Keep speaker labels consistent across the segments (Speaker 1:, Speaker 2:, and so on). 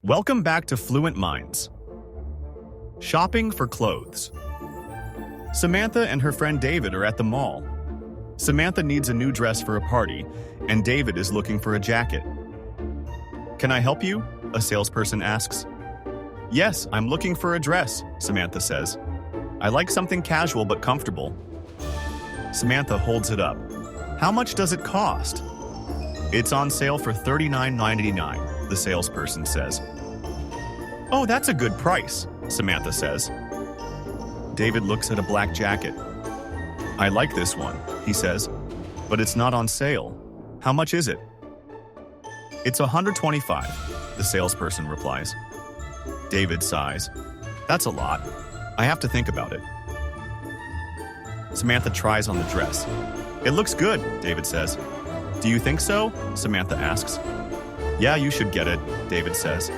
Speaker 1: Welcome back to Fluent Minds. Shopping for clothes. Samantha and her friend David are at the mall. Samantha needs a new dress for a party, and David is looking for a jacket. "Can I help you?" a salesperson asks. "Yes, I'm looking for a dress," Samantha says. "I like something casual but comfortable." Samantha holds it up. "How much does it cost?" "It's on sale for $39.99, the salesperson says. "Oh, that's a good price," Samantha says. David looks at a black jacket. "I like this one," he says, "but it's not on sale. How much is it?" "It's $125, the salesperson replies. David sighs. "That's a lot. I have to think about it." Samantha tries on the dress. "It looks good," David says. "Do you think so?" Samantha asks. "Yeah, you should get it," David says.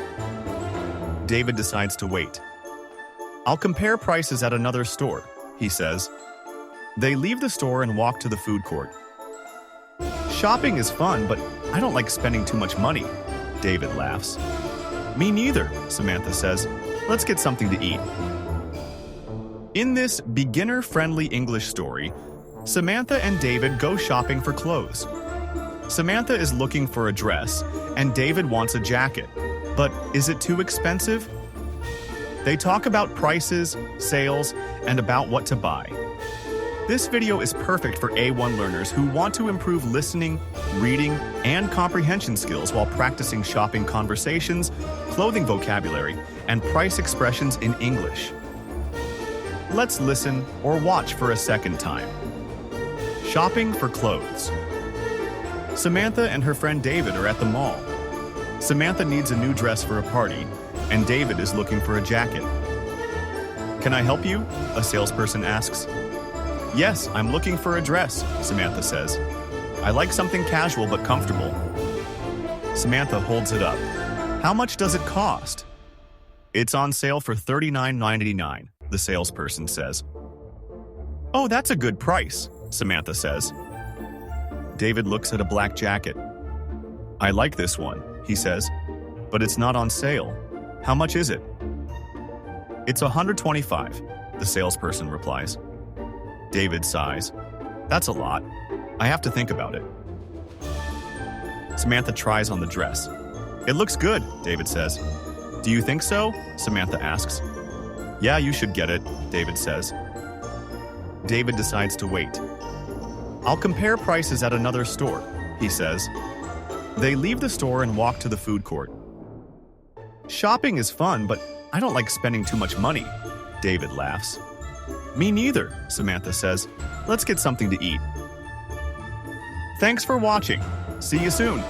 Speaker 1: David decides to wait. "I'll compare prices at another store," he says. They leave the store and walk to the food court. "Shopping is fun, but I don't like spending too much money," David laughs. "Me neither," Samantha says. "Let's get something to eat." In this beginner-friendly English story, Samantha and David go shopping for clothes. Samantha is looking for a dress, and David wants a jacket. But is it too expensive? They talk about prices, sales, and about what to buy. This video is perfect for A1 learners who want to improve listening, reading, and comprehension skills while practicing shopping conversations, clothing vocabulary, and price expressions in English. Let's listen or watch for a second time. Shopping for clothes. Samantha and her friend David are at the mall. Samantha needs a new dress for a party, and David is looking for a jacket. "Can I help you?" a salesperson asks. "Yes, I'm looking for a dress," Samantha says. "I like something casual but comfortable." Samantha holds it up. "How much does it cost?" "It's on sale for $39.99, the salesperson says. "Oh, that's a good price," Samantha says. David looks at a black jacket. "I like this one," he says, "but it's not on sale. How much is it?" "It's $125, the salesperson replies. David sighs. "That's a lot. I have to think about it." Samantha tries on the dress. "It looks good," David says. "Do you think so?" Samantha asks. "Yeah, you should get it," David says. David decides to wait. "I'll compare prices at another store," he says. They leave the store and walk to the food court. "Shopping is fun, but I don't like spending too much money," David laughs. "Me neither," Samantha says. "Let's get something to eat." Thanks for watching. See you soon.